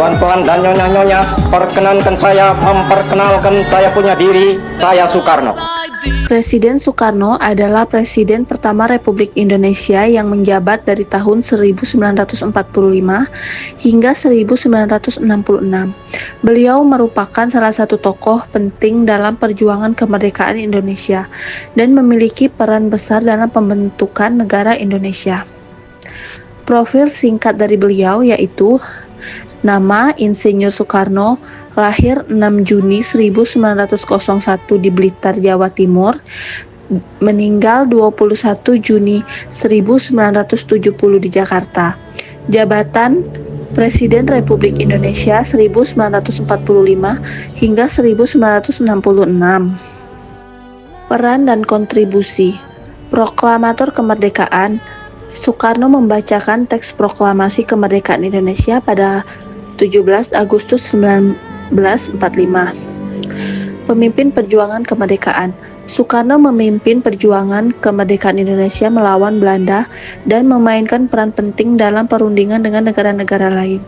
tuan-tuan dan nyonya-nyonya, perkenankan saya memperkenalkan saya punya diri, saya Soekarno. Presiden Soekarno adalah Presiden pertama Republik Indonesia yang menjabat dari tahun 1945 hingga 1966. Beliau merupakan salah satu tokoh penting dalam perjuangan kemerdekaan Indonesia dan memiliki peran besar dalam pembentukan negara Indonesia. Profil singkat dari beliau yaitu nama Insinyur Soekarno, lahir 6 Juni 1901 di Blitar, Jawa Timur, meninggal 21 Juni 1970 di Jakarta. Jabatan Presiden Republik Indonesia 1945 hingga 1966. Peran dan kontribusi. Proklamator kemerdekaan. Soekarno membacakan teks proklamasi kemerdekaan Indonesia pada 17 Agustus 1945. Pemimpin perjuangan kemerdekaan. Soekarno memimpin perjuangan kemerdekaan Indonesia melawan Belanda dan memainkan peran penting dalam perundingan dengan negara-negara lain.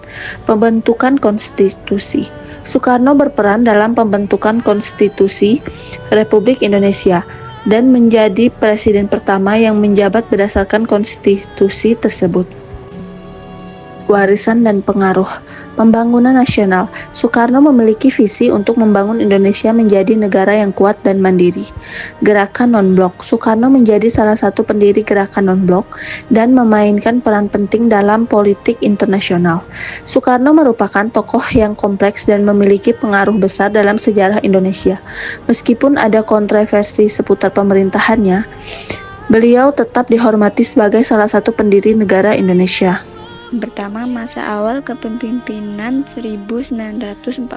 Pembentukan konstitusi. Soekarno berperan dalam pembentukan konstitusi Republik Indonesia dan menjadi presiden pertama yang menjabat berdasarkan konstitusi tersebut. Warisan dan pengaruh. Pembangunan nasional. Soekarno memiliki visi untuk membangun Indonesia menjadi negara yang kuat dan mandiri. Gerakan non-blok. Soekarno menjadi salah satu pendiri gerakan non-blok dan memainkan peran penting dalam politik internasional. Soekarno merupakan tokoh yang kompleks dan memiliki pengaruh besar dalam sejarah Indonesia. Meskipun ada kontroversi seputar pemerintahannya, beliau tetap dihormati sebagai salah satu pendiri negara Indonesia. Pertama, masa awal kepemimpinan 1945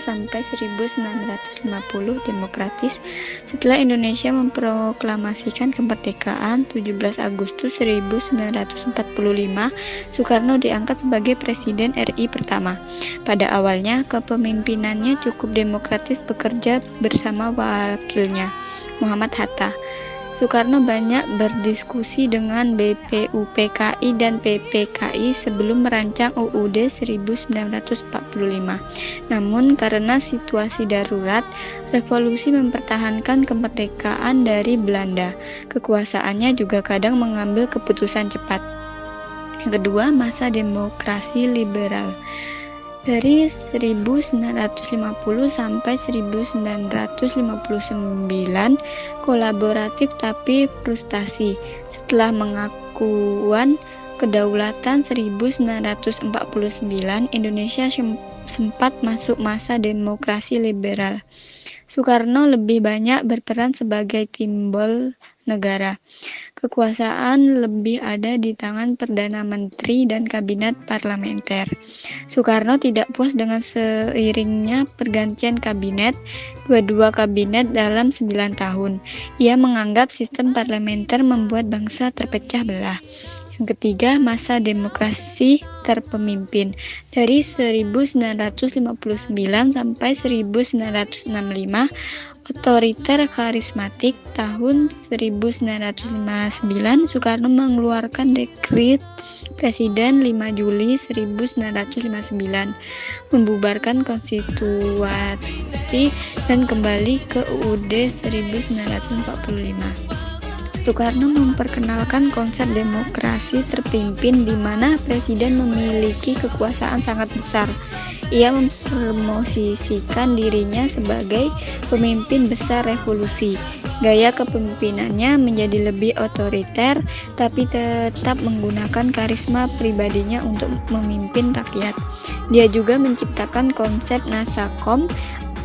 sampai 1950 demokratis. Setelah Indonesia memproklamasikan kemerdekaan 17 Agustus 1945, Soekarno diangkat sebagai Presiden RI pertama. Pada awalnya, kepemimpinannya cukup demokratis, bekerja bersama wakilnya, Muhammad Hatta. Soekarno banyak berdiskusi dengan BPUPKI dan PPKI sebelum merancang UUD 1945. Namun karena situasi darurat, revolusi mempertahankan kemerdekaan dari Belanda. Kekuasaannya juga kadang mengambil keputusan cepat. Yang kedua, masa demokrasi liberal. Dari 1950 sampai 1959 kolaboratif tapi frustasi. Setelah mengakuan kedaulatan 1949, Indonesia sempat masuk masa demokrasi liberal. Soekarno lebih banyak berperan sebagai simbol negara. Kekuasaan lebih ada di tangan Perdana Menteri dan Kabinet Parlementer. Soekarno tidak puas dengan seiringnya pergantian kabinet, dua kabinet dalam 9 tahun. Ia menganggap sistem parlementer membuat bangsa terpecah belah. Yang ketiga, masa demokrasi terpemimpin. Dari 1959 sampai 1965, otoriter karismatik. Tahun 1959, Soekarno mengeluarkan dekret Presiden 5 Juli 1959, membubarkan konstitusi dan kembali ke UUD 1945. Soekarno memperkenalkan konsep demokrasi terpimpin di mana presiden memiliki kekuasaan sangat besar. Ia mempromosikan dirinya sebagai pemimpin besar revolusi. Gaya kepemimpinannya menjadi lebih otoriter, tapi tetap menggunakan karisma pribadinya untuk memimpin rakyat. Dia juga menciptakan konsep nasakom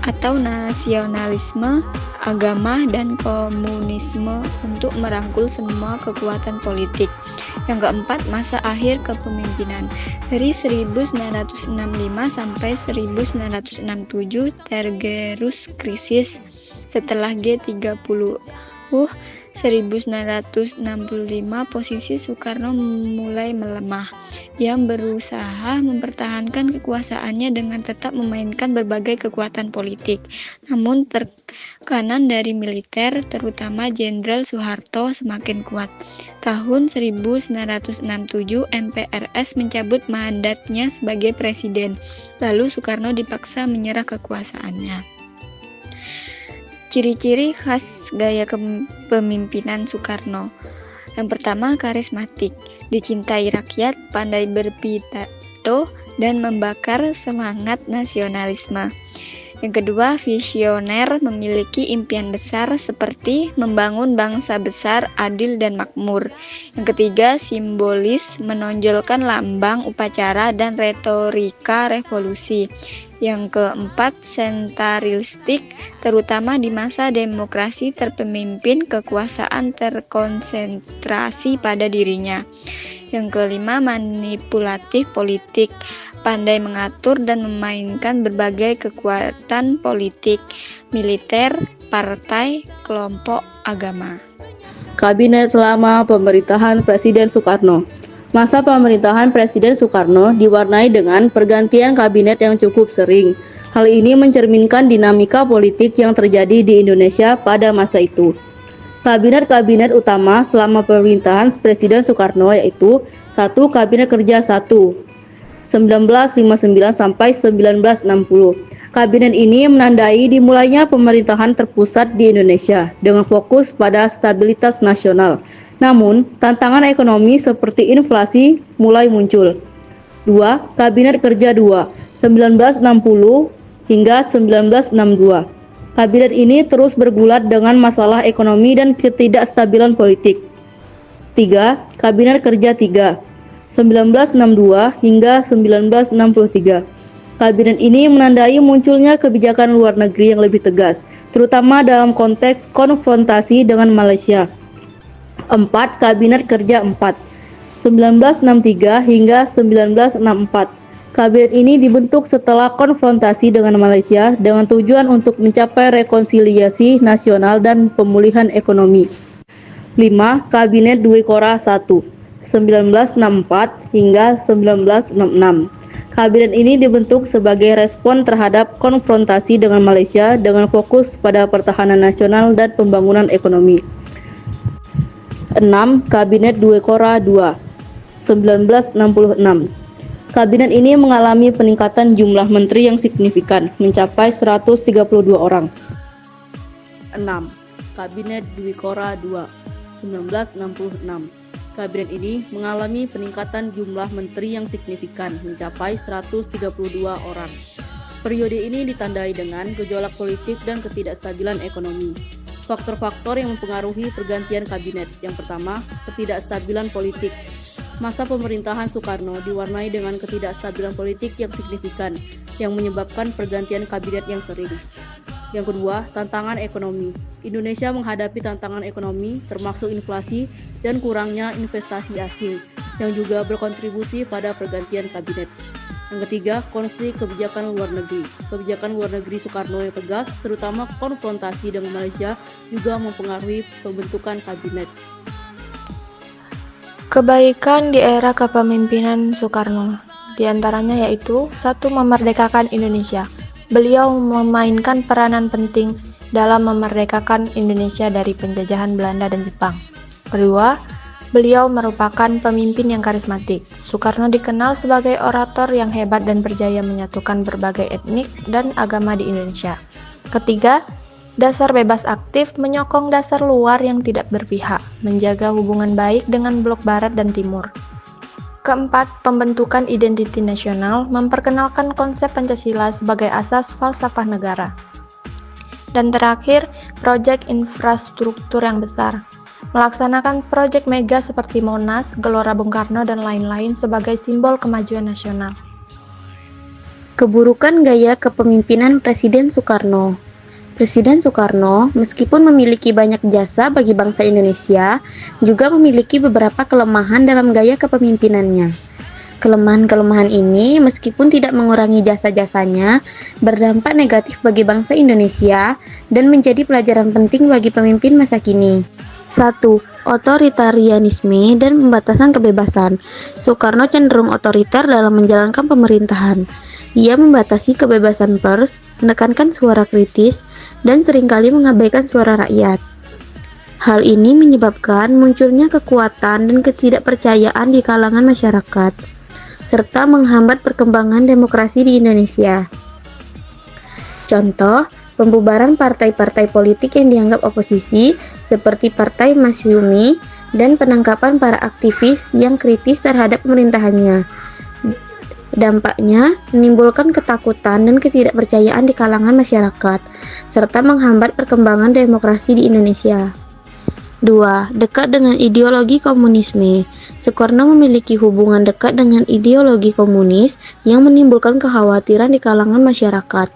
atau nasionalisme, agama, dan komunisme untuk merangkul semua kekuatan politik. Yang keempat, masa akhir kepemimpinan. Dari 1965 sampai 1967 tergerus krisis. Setelah G30 1965 posisi Soekarno mulai melemah. Ia berusaha mempertahankan kekuasaannya dengan tetap memainkan berbagai kekuatan politik. Namun tekanan dari militer, terutama Jenderal Soeharto, semakin kuat. Tahun 1967 MPRS mencabut mandatnya sebagai presiden. Lalu Soekarno dipaksa menyerah kekuasaannya. Ciri-ciri khas gaya kepemimpinan Soekarno. Yang pertama, karismatik, dicintai rakyat, pandai berpidato, dan membakar semangat nasionalisme. Yang kedua, visioner, memiliki impian besar seperti membangun bangsa besar, adil, dan makmur. Yang ketiga, simbolis, menonjolkan lambang, upacara, dan retorika revolusi. Yang keempat, sentralistik, terutama di masa demokrasi terpemimpin, kekuasaan terkonsentrasi pada dirinya. Yang kelima, manipulatif politik, pandai mengatur dan memainkan berbagai kekuatan politik, militer, partai, kelompok, agama. Kabinet selama pemerintahan Presiden Soekarno. Masa pemerintahan Presiden Soekarno diwarnai dengan pergantian kabinet yang cukup sering. Hal ini mencerminkan dinamika politik yang terjadi di Indonesia pada masa itu. Kabinet-kabinet utama selama pemerintahan Presiden Soekarno yaitu 1. Kabinet Kerja 1 1959 sampai 1960. Kabinet ini menandai dimulainya pemerintahan terpusat di Indonesia dengan fokus pada stabilitas nasional. Namun, tantangan ekonomi seperti inflasi mulai muncul. 2. Kabinet Kerja 2 1960 hingga 1962. Kabinet ini terus bergulat dengan masalah ekonomi dan ketidakstabilan politik. 3. Kabinet Kerja 3 1962 hingga 1963. Kabinet ini menandai munculnya kebijakan luar negeri yang lebih tegas, terutama dalam konteks konfrontasi dengan Malaysia. 4. Kabinet Kerja 4 1963 hingga 1964. Kabinet ini dibentuk setelah konfrontasi dengan Malaysia dengan tujuan untuk mencapai rekonsiliasi nasional dan pemulihan ekonomi. 5. Kabinet Dwi Korah 1 1964 hingga 1966. Kabinet ini dibentuk sebagai respon terhadap konfrontasi dengan Malaysia dengan fokus pada pertahanan nasional dan pembangunan ekonomi. 6. Kabinet Dwi Korah 2 1966. Kabinet ini mengalami peningkatan jumlah menteri yang signifikan, mencapai 132 orang. 6. Kabinet Dwi Korah 2 1966. Kabinet ini mengalami peningkatan jumlah menteri yang signifikan, mencapai 132 orang. Periode ini ditandai dengan gejolak politik dan ketidakstabilan ekonomi. Faktor-faktor yang mempengaruhi pergantian kabinet. Yang pertama, ketidakstabilan politik. Masa pemerintahan Soekarno diwarnai dengan ketidakstabilan politik yang signifikan, yang menyebabkan pergantian kabinet yang sering. Yang kedua, tantangan ekonomi. Indonesia menghadapi tantangan ekonomi, termasuk inflasi dan kurangnya investasi asing, yang juga berkontribusi pada pergantian kabinet. Yang ketiga, konflik kebijakan luar negeri. Kebijakan luar negeri Soekarno yang tegas, terutama konfrontasi dengan Malaysia, juga mempengaruhi pembentukan kabinet. Kebaikan di era kepemimpinan Soekarno, di antaranya yaitu 1. Memerdekakan Indonesia. Beliau memainkan peranan penting dalam memerdekakan Indonesia dari penjajahan Belanda dan Jepang. Kedua, beliau merupakan pemimpin yang karismatik. Soekarno dikenal sebagai orator yang hebat dan berjaya menyatukan berbagai etnik dan agama di Indonesia. Ketiga, dasar bebas aktif menyokong dasar luar yang tidak berpihak, menjaga hubungan baik dengan blok barat dan timur. Keempat, pembentukan identiti nasional, memperkenalkan konsep Pancasila sebagai asas falsafah negara. Dan terakhir, proyek infrastruktur yang besar, melaksanakan proyek mega seperti Monas, Gelora Bung Karno, dan lain-lain sebagai simbol kemajuan nasional. Keburukan gaya kepemimpinan Presiden Soekarno. Presiden Soekarno, meskipun memiliki banyak jasa bagi bangsa Indonesia, juga memiliki beberapa kelemahan dalam gaya kepemimpinannya. Kelemahan-kelemahan ini, meskipun tidak mengurangi jasa-jasanya, berdampak negatif bagi bangsa Indonesia dan menjadi pelajaran penting bagi pemimpin masa kini. 1. Otoritarianisme dan pembatasan kebebasan. Soekarno cenderung otoriter dalam menjalankan pemerintahan. Ia membatasi kebebasan pers, menekankan suara kritis, dan seringkali mengabaikan suara rakyat. Hal ini menyebabkan munculnya kekuatan dan ketidakpercayaan di kalangan masyarakat, serta menghambat perkembangan demokrasi di Indonesia. Contoh, pembubaran partai-partai politik yang dianggap oposisi, seperti Partai Masyumi, dan penangkapan para aktivis yang kritis terhadap pemerintahannya. Dampaknya menimbulkan ketakutan dan ketidakpercayaan di kalangan masyarakat, serta menghambat perkembangan demokrasi di Indonesia. 2. Dekat dengan ideologi komunisme. Soekarno memiliki hubungan dekat dengan ideologi komunis yang menimbulkan kekhawatiran di kalangan masyarakat.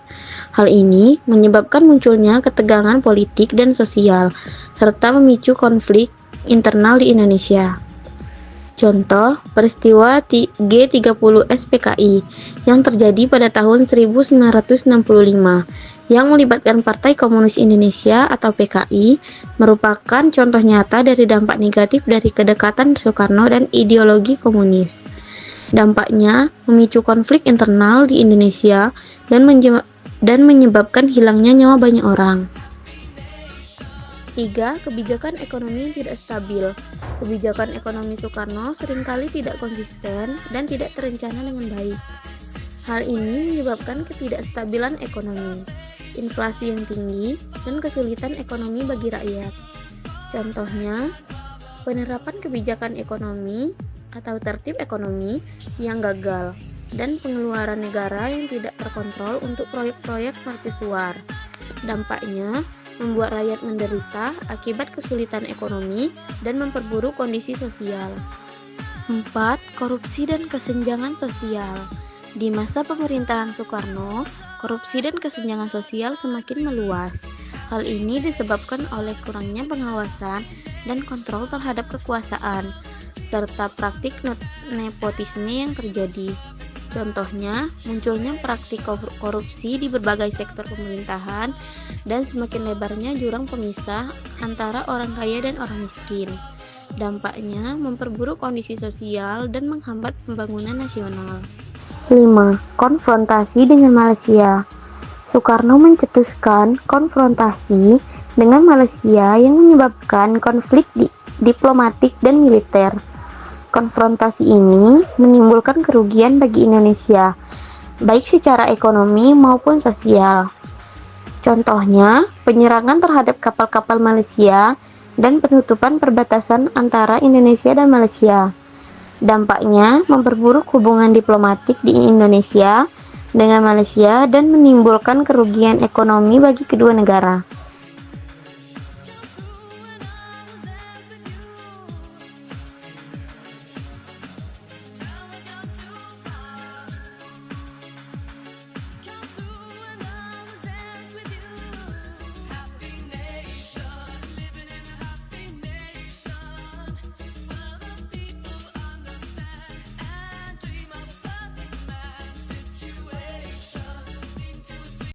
Hal ini menyebabkan munculnya ketegangan politik dan sosial, serta memicu konflik internal di Indonesia. Contoh, peristiwa G30 SPKI yang terjadi pada tahun 1965 yang melibatkan Partai Komunis Indonesia atau PKI merupakan contoh nyata dari dampak negatif dari kedekatan Soekarno dan ideologi komunis. Dampaknya memicu konflik internal di Indonesia dan menyebabkan hilangnya nyawa banyak orang. 3. Kebijakan ekonomi yang tidak stabil. Kebijakan ekonomi Soekarno seringkali tidak konsisten dan tidak terencana dengan baik. Hal ini menyebabkan ketidakstabilan ekonomi, inflasi yang tinggi, dan kesulitan ekonomi bagi rakyat. Contohnya, penerapan kebijakan ekonomi atau tertib ekonomi yang gagal, dan pengeluaran negara yang tidak terkontrol untuk proyek-proyek mercusuar. Dampaknya, membuat rakyat menderita akibat kesulitan ekonomi dan memperburuk kondisi sosial. 4. Korupsi dan kesenjangan sosial. Di masa pemerintahan Soekarno, korupsi dan kesenjangan sosial semakin meluas. Hal ini disebabkan oleh kurangnya pengawasan dan kontrol terhadap kekuasaan, serta praktik nepotisme yang terjadi. Contohnya, munculnya praktik korupsi di berbagai sektor pemerintahan dan semakin lebarnya jurang pemisah antara orang kaya dan orang miskin. Dampaknya memperburuk kondisi sosial dan menghambat pembangunan nasional. 5. Konfrontasi dengan Malaysia. Soekarno mencetuskan konfrontasi dengan Malaysia yang menyebabkan konflik diplomatik dan militer. Konfrontasi ini menimbulkan kerugian bagi Indonesia, baik secara ekonomi maupun sosial. Contohnya, penyerangan terhadap kapal-kapal Malaysia dan penutupan perbatasan antara Indonesia dan Malaysia. Dampaknya memperburuk hubungan diplomatik di Indonesia dengan Malaysia dan menimbulkan kerugian ekonomi bagi kedua negara.